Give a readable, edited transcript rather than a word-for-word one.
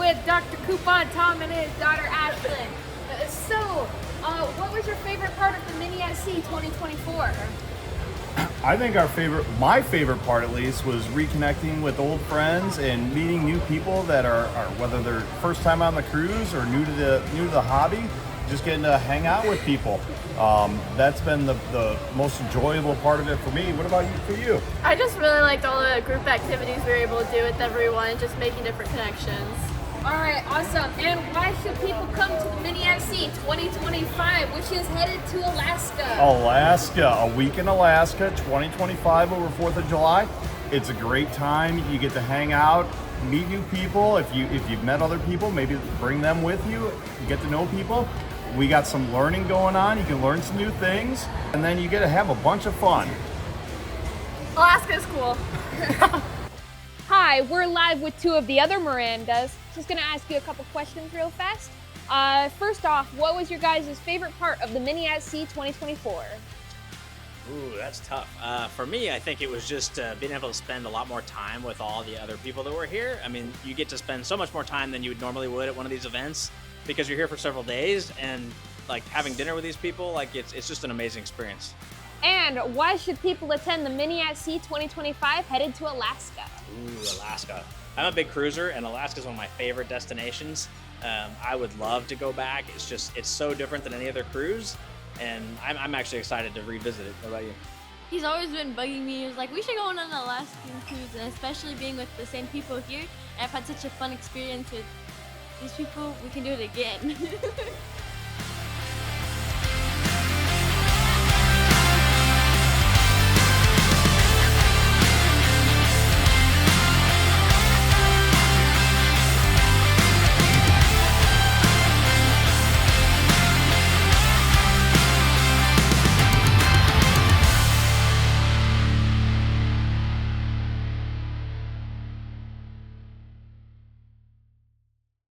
with Dr. Coupon Tom and his daughter Ashlyn. What was your favorite part of the Mini SC 2024? I think my favorite part at least, was reconnecting with old friends and meeting new people that are whether they're first time on the cruise or new to the hobby, just getting to hang out with people. That's been the most enjoyable part of it for me. What about for you? I just really liked all the group activities we were able to do with everyone, just making different connections. All right, awesome. And why should people come to the Mini SC 2025, which is headed to Alaska? A week in Alaska, 2025 over 4th of July. It's a great time. You get to hang out, meet new people. If you've met other people, maybe bring them with you. Get to know people. We got some learning going on. You can learn some new things, and then you get to have a bunch of fun. Alaska's cool. Hi, we're live with two of the other Mirandas. Just gonna ask you a couple questions real fast. First off, what was your guys' favorite part of the Mini SC 2024? Ooh, that's tough. For me, I think it was just being able to spend a lot more time with all the other people that were here. I mean, you get to spend so much more time than you would normally would at one of these events because you're here for several days, and like having dinner with these people, like it's just an amazing experience. And why should people attend the Mini SC 2025 headed to Alaska? Ooh, Alaska. I'm a big cruiser, and Alaska is one of my favorite destinations. I would love to go back. It's so different than any other cruise, and I'm actually excited to revisit it. What about you? He's always been bugging me. He was like, we should go on an Alaskan cruise, and especially being with the same people here. And I've had such a fun experience with these people. We can do it again.